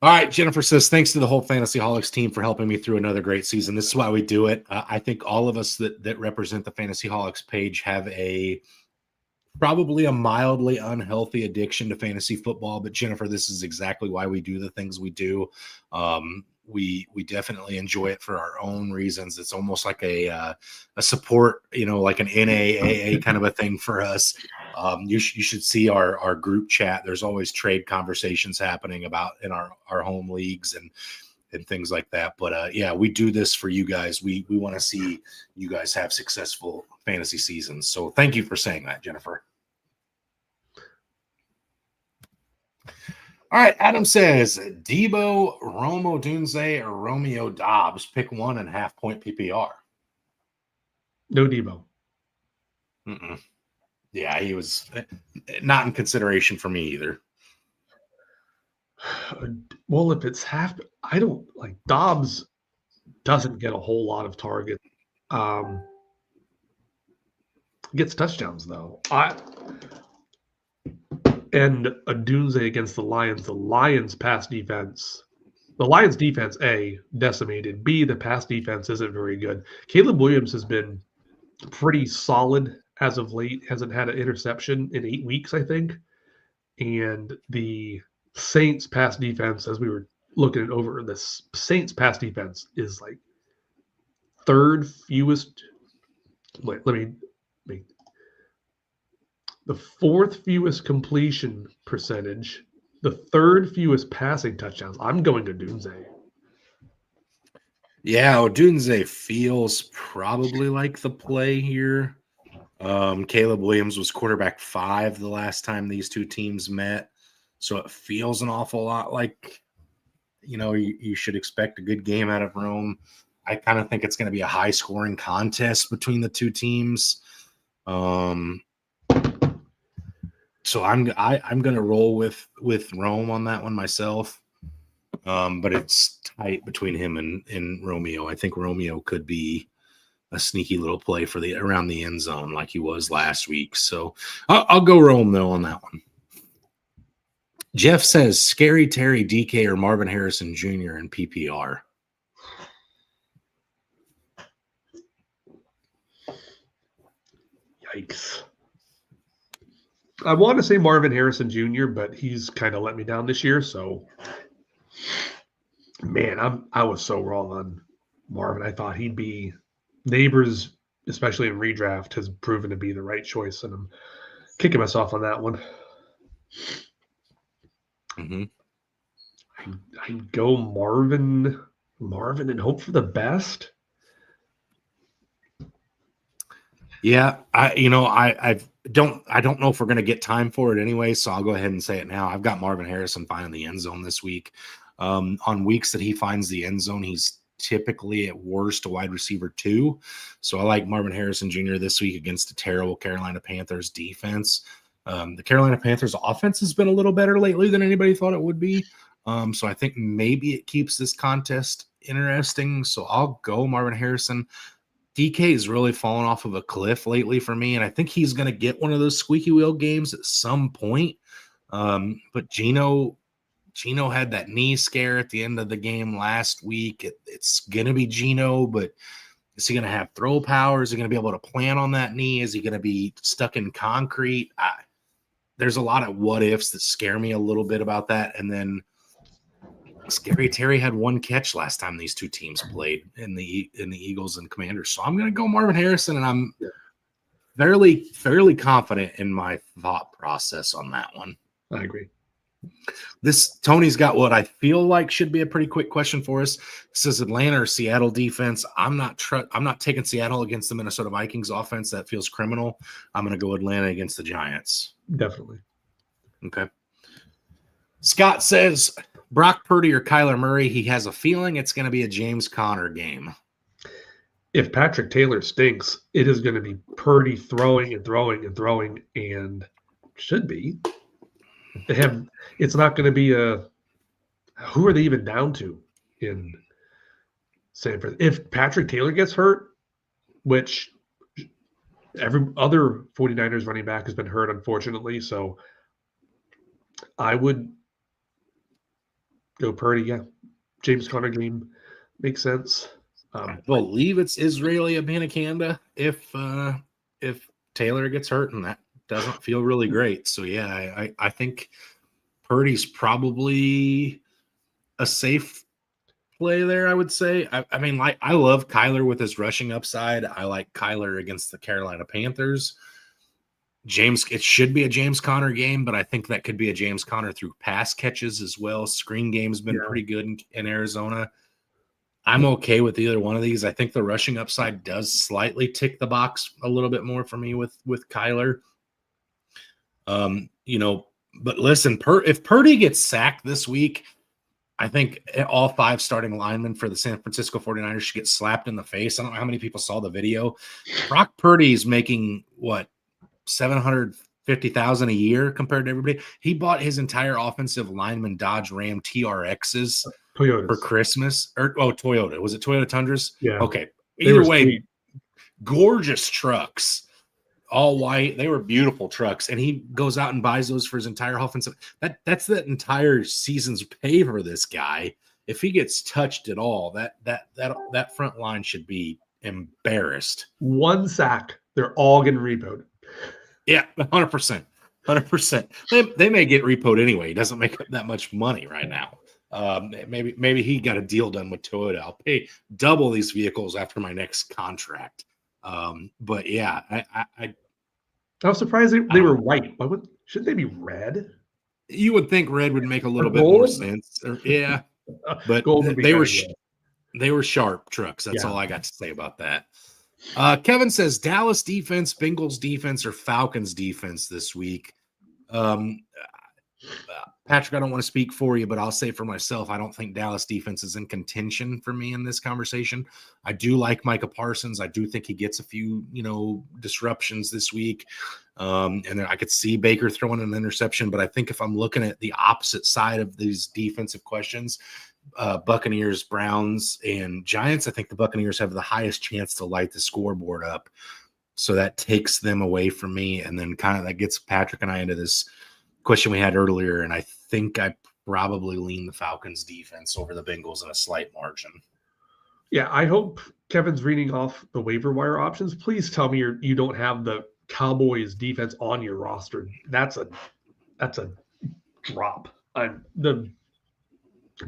All right, Jennifer says, thanks to the whole Fantasyholics team for helping me through another great season. This is why we do it. I think all of us that represent the Fantasyholics page have probably a mildly unhealthy addiction to fantasy football. But Jennifer, this is exactly why we do the things we do. We definitely enjoy it for our own reasons. It's almost like a support, like an NAAA kind of a thing for us. You should see our group chat. There's always trade conversations happening in our home leagues and things like that. But yeah, we do this for you guys. We want to see you guys have successful fantasy seasons. So thank you for saying that, Jennifer. All right, Adam says, Debo, Romo Dunze, or Romeo Dobbs. Pick one and half-point PPR. No Debo. Yeah, he was not in consideration for me either. Well, if it's I don't like Dobbs doesn't get a whole lot of targets. Gets touchdowns though. And a Dunze against the Lions. The Lions pass defense. The Lions defense, A, decimated. B, the pass defense isn't very good. Caleb Williams has been pretty solid as of late. Hasn't had an interception in 8 weeks, I think. And the Saints pass defense, as we were looking over, the Saints pass defense is like third fewest. Wait, let me make the fourth fewest completion percentage, the third fewest passing touchdowns. I'm going to Dunze. Yeah, Odunze feels probably like the play here. Caleb Williams was quarterback 5 the last time these two teams met. So it feels an awful lot like, you should expect a good game out of Rome. I kind of think it's going to be a high-scoring contest between the two teams. So I'm going to roll with Rome on that one myself. But it's tight between him and Romeo. I think Romeo could be a sneaky little play for around the end zone like he was last week. So I'll go Rome though on that one. Jeff says Scary Terry, DK, or Marvin Harrison Jr. in PPR. Yikes. I want to say Marvin Harrison Jr., but he's kind of let me down this year. So, man, I was so wrong on Marvin. I thought he'd be Neighbors, especially in redraft, has proven to be the right choice, and I'm kicking myself on that one. I'd go Marvin, and hope for the best. Yeah, I don't know if we're going to get time for it anyway, so I'll go ahead and say it now. I've got Marvin Harrison finding the end zone this week. On weeks that he finds the end zone, he's typically at worst a wide receiver 2. So I like Marvin Harrison Jr. this week against a terrible Carolina Panthers defense. The Carolina Panthers offense has been a little better lately than anybody thought it would be. So I think maybe it keeps this contest interesting. So I'll go Marvin Harrison. DK has really fallen off of a cliff lately for me, and I think he's going to get one of those squeaky wheel games at some point. But Gino had that knee scare at the end of the game last week. It's going to be Gino, but Is he going to have throw power? Is he going to be able to plant on that knee? Is he going to be stuck in concrete? There's a lot of what ifs that scare me a little bit about that. And then Scary Terry had one catch last time these two teams played in the Eagles and Commanders. So I'm going to go Marvin Harrison, and I'm fairly confident in my thought process on that one. I agree. This Tony's got what I feel like should be a pretty quick question for us. It says Atlanta or Seattle defense. I'm not taking Seattle against the Minnesota Vikings offense. That feels criminal. I'm going to go Atlanta against the Giants. Definitely. Okay. Scott says Brock Purdy or Kyler Murray. He has a feeling it's going to be a James Conner game. If Patrick Taylor stinks, it is going to be Purdy throwing and throwing and throwing, and should be. It's not going to be who are they even down to in San Francisco? If Patrick Taylor gets hurt, which every other 49ers running back has been hurt, unfortunately, so I would go Purdy. Yeah, James Conner game makes sense. I believe it's Israeli Abanikanda if Taylor gets hurt, and that doesn't feel really great. So yeah, I think Purdy's probably a safe play there, I would say. I mean, like, I love Kyler with his rushing upside. I like Kyler against the Carolina Panthers. It should be a James Conner game, but I think that could be a James Conner through pass catches as well. Screen game's been pretty good in Arizona. I'm okay with either one of these. I think the rushing upside does slightly tick the box a little bit more for me with Kyler. But listen, if Purdy gets sacked this week, I think all 5 starting linemen for the San Francisco 49ers should get slapped in the face. I don't know how many people saw the video. Brock Purdy's making what, $750,000 a year compared to everybody. He bought his entire offensive lineman Dodge Ram TRXs Toyotas for Christmas. Toyota. Was it Toyota Tundras? Yeah. Okay. Either way, gorgeous trucks. All white. They were beautiful trucks. And he goes out and buys those for his entire offensive. That's the entire season's pay for this guy. If he gets touched at all, that front line should be embarrassed. One sack, they're all getting repoed. Yeah, 100%. 100%. They may get repoed anyway. He doesn't make that much money right now. Maybe he got a deal done with Toyota. I'll pay double these vehicles after my next contract. But yeah, I was surprised they were white. Shouldn't they be red? You would think red would make a little bit more sense. Yeah, but they were sharp trucks. That's all I got to say about that. Kevin says Dallas defense, Bengals defense, or Falcons defense this week. Patrick, I don't want to speak for you, but I'll say for myself, I don't think Dallas defense is in contention for me in this conversation. I do like Micah Parsons. I do think he gets a few, disruptions this week. And then I could see Baker throwing an interception, but I think if I'm looking at the opposite side of these defensive questions, Buccaneers, Browns, and Giants, I think the Buccaneers have the highest chance to light the scoreboard up. So that takes them away from me. And then kind of that gets Patrick and I into this question we had earlier, and I think I probably lean the Falcons defense over the Bengals in a slight margin. Yeah, I hope Kevin's reading off the waiver wire options. Please tell me you don't have the Cowboys defense on your roster. That's a drop. The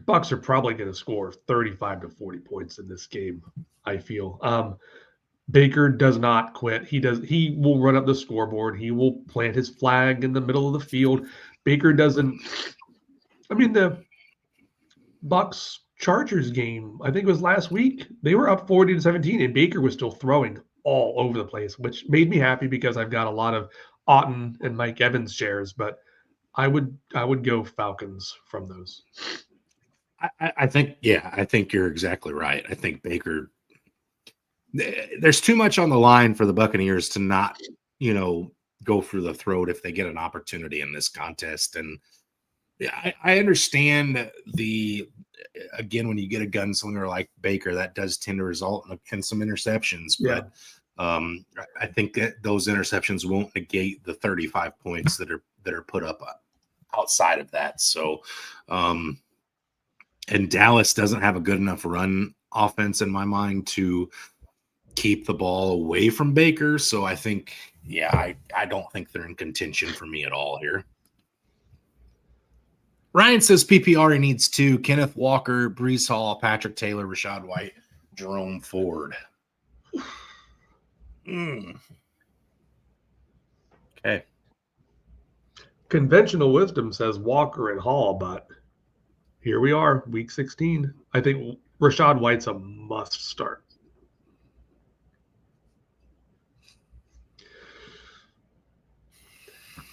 Bucs are probably going to score 35 to 40 points in this game, I feel. Baker does not quit. He will run up the scoreboard. He will plant his flag in the middle of the field. Baker doesn't. I mean, the Bucs Chargers game, I think it was last week, they were up 40-17, and Baker was still throwing all over the place, which made me happy because I've got a lot of Otten and Mike Evans shares, but I would go Falcons from those. I think you're exactly right. I think Baker, there's too much on the line for the Buccaneers to not, go through the throat if they get an opportunity in this contest. And I understand again, when you get a gunslinger like Baker, that does tend to result in some interceptions. Yeah. But I think that those interceptions won't negate the 35 points that are put up outside of that. So, and Dallas doesn't have a good enough run offense in my mind to keep the ball away from Baker. So I think, I don't think they're in contention for me at all here. Ryan says PPR he needs 2: Kenneth Walker, Brees Hall, Patrick Taylor, Rashad White, Jerome Ford. Okay. Conventional wisdom says Walker and Hall, but here we are, week 16. I think Rashad White's a must start.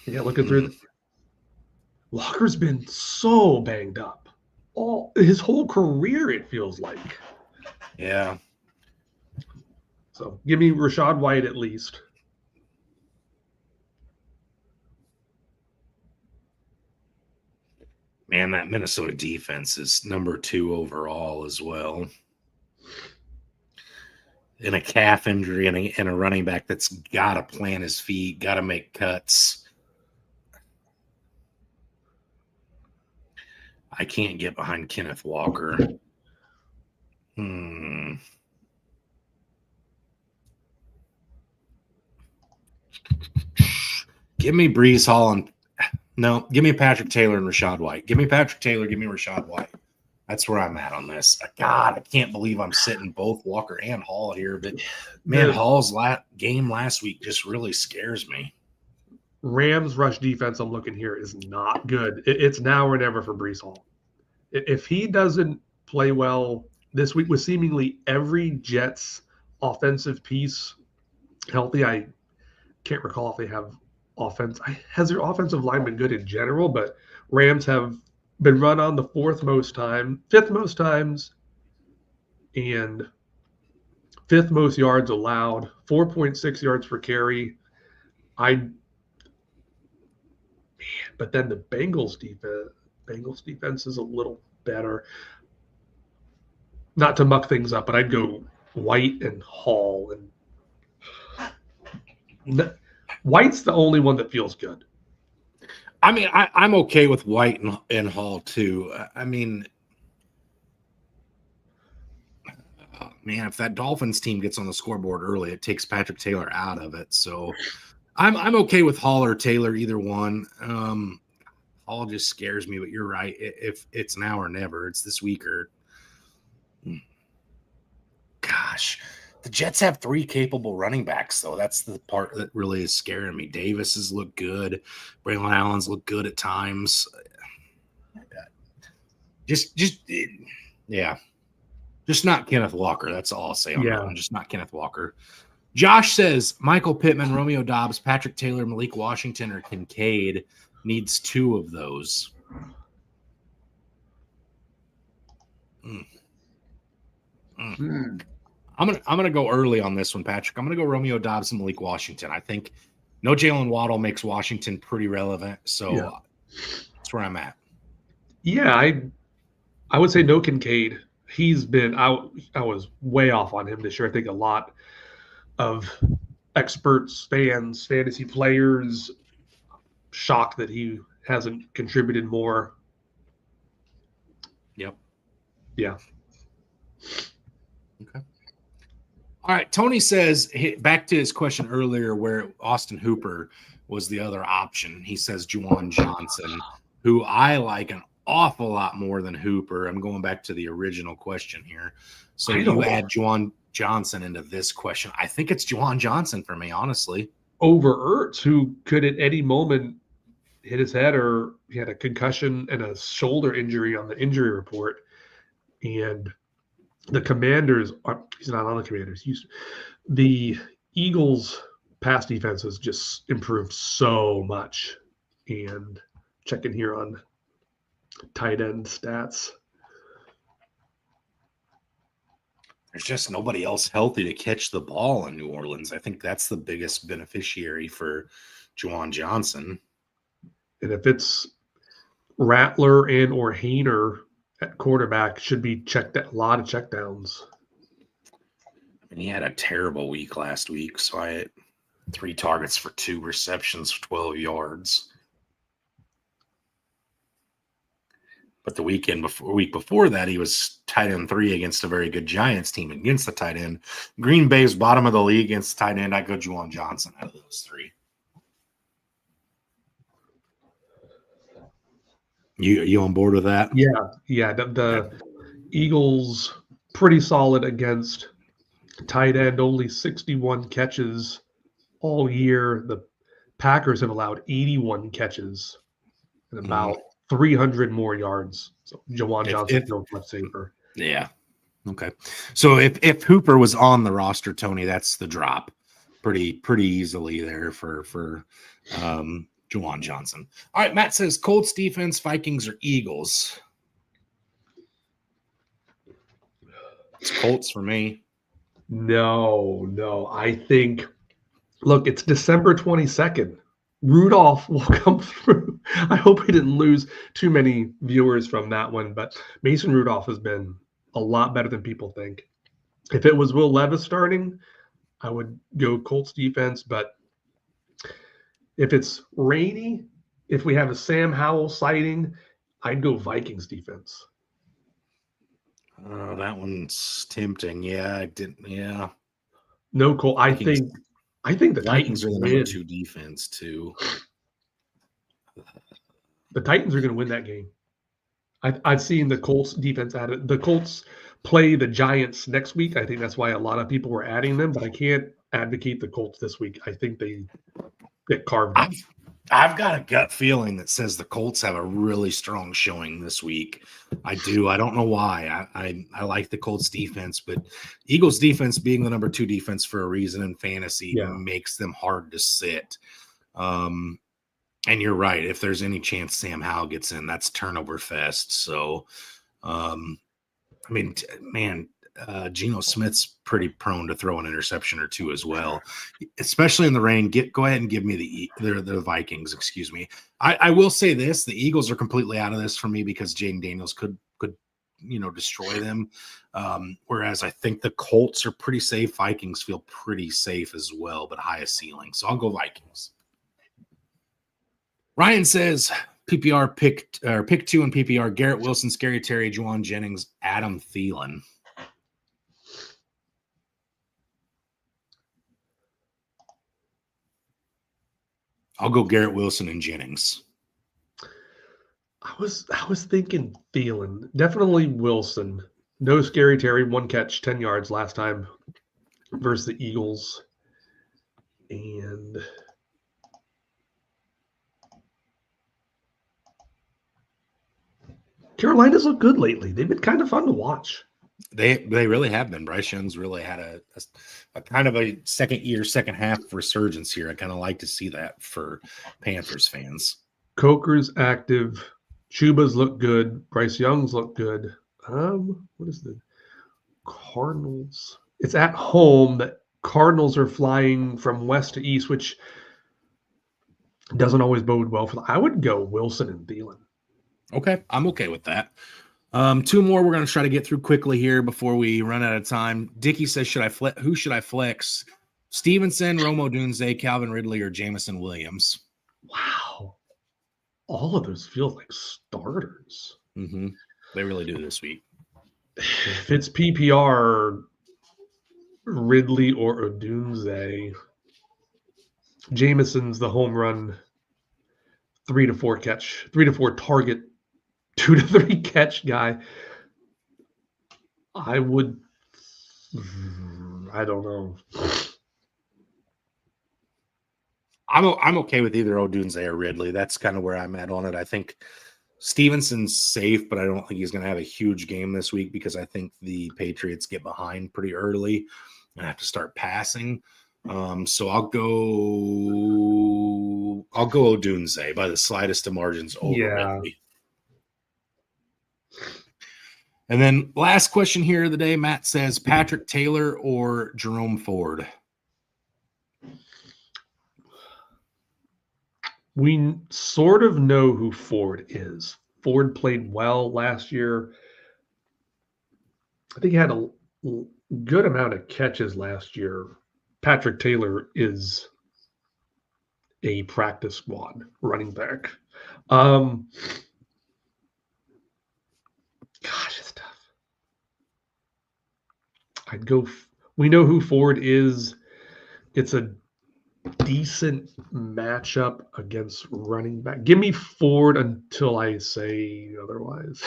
Yeah, looking through Walker's been so banged up. All his whole career, it feels like. Yeah. So give me Rashad White at least. Man, that Minnesota defense is number 2 overall as well. In a calf injury and a running back that's got to plant his feet, got to make cuts. I can't get behind Kenneth Walker. Give me Brees Hall and no, give me Patrick Taylor and Rashad White. Give me Patrick Taylor, give me Rashad White. That's where I'm at on this. God, I can't believe I'm sitting both Walker and Hall here, but man, Hall's game last week just really scares me. Rams rush defense, I'm looking here, is not good. It's now or never for Brees Hall. If he doesn't play well this week with seemingly every Jets offensive piece healthy, I can't recall if they have offense. Has their offensive line been good in general? But Rams have been run on the fifth most times, and 5th most yards allowed, 4.6 yards per carry. But then the Bengals defense is a little better. Not to muck things up, but I'd go White and Hall, and White's the only one that feels good. I mean, I'm okay with White and Hall too. I mean, man, if that Dolphins team gets on the scoreboard early, it takes Patrick Taylor out of it. So I'm okay with Hall or Taylor, either one. Hall just scares me, but you're right. If it's now or never, it's this week or gosh. The Jets have 3 capable running backs, though. That's the part that really is scaring me. Davis has looked good. Braylon Allen's looked good at times. Just not Kenneth Walker. That's all I'll say on that one. Just not Kenneth Walker. Josh says Michael Pittman, Romeo Doubs, Patrick Taylor, Malik Washington, or Kincaid needs 2 of those. I'm gonna go early on this one, Patrick. I'm gonna go Romeo Doubs and Malik Washington. I think no Jalen Waddle makes Washington pretty relevant, so that's where I'm at. Yeah, I would say no Kincaid. He's been out. I was way off on him this year. I think a lot of experts, fans, fantasy players shocked that he hasn't contributed more. Yep. Yeah. Okay. All right. Tony says, back to his question earlier where Austin Hooper was the other option. He says Juwan Johnson, who I like an awful lot more than Hooper. I'm going back to the original question here. So you add Juwan Johnson into this question. I think it's Juwan Johnson for me, honestly. Over Ertz, who could at any moment hit his head, or he had a concussion and a shoulder injury on the injury report. And the Commanders he's not on the Commanders. The Eagles' pass defense has just improved so much. And checking here on tight end stats. There's just nobody else healthy to catch the ball in New Orleans. I think that's the biggest beneficiary for Juwan Johnson. And if it's Rattler and or Hayner at quarterback, should be a lot of checkdowns. I mean, he had a terrible week last week, so I had 3 targets for 2 receptions, 12 yards. But the week before that, he was tight end 3 against a very good Giants team against the tight end. Green Bay's bottom of the league against the tight end. I go Juwan Johnson out of those 3. You on board with that? Yeah. The Eagles pretty solid against tight end, only 61 catches all year. The Packers have allowed 81 catches and about 300 more yards. So Jawan Johnson feels much safer. Yeah. Okay. So if Hooper was on the roster, Tony, that's the drop pretty easily there for Juwan Johnson. All right, Matt says Colts defense, Vikings, or Eagles? It's Colts for me. No. I think, look, it's December 22nd. Rudolph will come through. I hope we didn't lose too many viewers from that one, but Mason Rudolph has been a lot better than people think. If it was Will Levis starting, I would go Colts defense, but if it's rainy, if we have a Sam Howell sighting, I'd go Vikings defense. Oh, that one's tempting. Yeah, I didn't. Yeah. No, Cole. I think the Titans are the number 2 defense too. The Titans are going to win that game. I've seen the Colts defense at it. The Colts play the Giants next week. I think that's why a lot of people were adding them, but I can't advocate the Colts this week. I think they get carved up. I've got a gut feeling that says the Colts have a really strong showing this week. I do. I don't know why. I like the Colts defense, but Eagles defense being the number 2 defense for a reason in fantasy makes them hard to sit. And you're right. If there's any chance Sam Howell gets in, that's turnover fest. So, Geno Smith's pretty prone to throw an interception or 2 as well, especially in the rain. Go ahead and give me the Vikings. Excuse me. I will say this: the Eagles are completely out of this for me because Jaden Daniels could destroy them. Whereas I think the Colts are pretty safe. Vikings feel pretty safe as well, but highest ceiling. So I'll go Vikings. Ryan says PPR pick 2 in PPR: Garrett Wilson, Scary Terry, Juwan Jennings, Adam Thielen. I'll go Garrett Wilson and Jennings. I was thinking Thielen. Definitely Wilson. No Scary Terry, 1 catch, 10 yards last time versus the Eagles. And Carolina's looked good lately. They've been kind of fun to watch. They really have been. Bryce Young's really had a kind of a second half resurgence here. I kind of like to see that for Panthers fans. Coker's active. Chuba's look good. Bryce Young's look good. What is the Cardinals? It's at home. The Cardinals are flying from west to east, which doesn't always bode well for them. I would go Wilson and Thielen. Okay, I'm okay with that. 2 more we're going to try to get through quickly here before we run out of time. Dickie says, who should I flex? Stevenson, Romo Dunze, Calvin Ridley, or Jamison Williams? Wow. All of those feel like starters. Mm-hmm. They really do this week. If it's PPR, Ridley or Odunze, Jamison's the home run 3 to 4 target, 2 to 3 catch guy. I don't know. I'm okay with either Odunze or Ridley. That's kind of where I'm at on it. I think Stevenson's safe, but I don't think he's going to have a huge game this week because I think the Patriots get behind pretty early and have to start passing. So I'll go Odunze by the slightest of margins over Ridley. And then last question here of the day, Matt says Patrick Taylor or Jerome Ford? We sort of know who Ford is. Ford played well last year. I think he had a good amount of catches last year. Patrick Taylor is a practice squad running back. Gosh, it's tough. I'd go. We know who Ford is. It's a decent matchup against running back. Give me Ford until I say otherwise.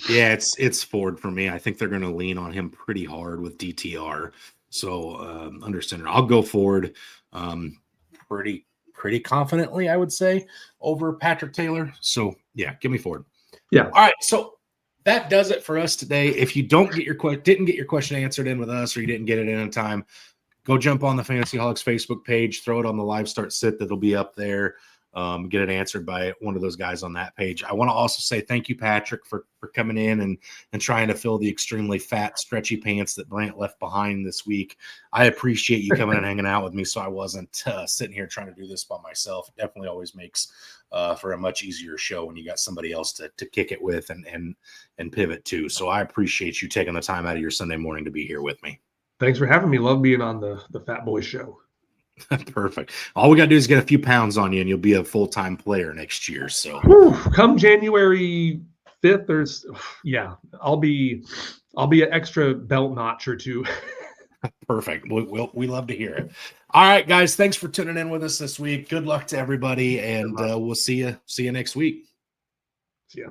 Yeah, it's Ford for me. I think they're going to lean on him pretty hard with DTR. So under center, I'll go Ford pretty confidently, I would say, over Patrick Taylor. So yeah, give me Ford. Yeah. All right, so that does it for us today. If you didn't get your question answered in with us, or you didn't get it in time, go jump on the Fantasyholics Facebook page, throw it on the live start sit that'll be up there. Get it answered by one of those guys on that page. I want to also say thank you, Patrick, for coming in and trying to fill the extremely fat, stretchy pants that Brant left behind this week. I appreciate you coming and hanging out with me, so I wasn't sitting here trying to do this by myself. It definitely always makes for a much easier show when you got somebody else to kick it with and pivot to. So I appreciate you taking the time out of your Sunday morning to be here with me. Thanks for having me. Love being on the Fatboy Show. Perfect. All we got to do is get a few pounds on you, and you'll be a full-time player next year. So, come January 5th, I'll be an extra belt notch or two. Perfect. We love to hear it. All right, guys. Thanks for tuning in with us this week. Good luck to everybody, and we'll see you next week. See ya.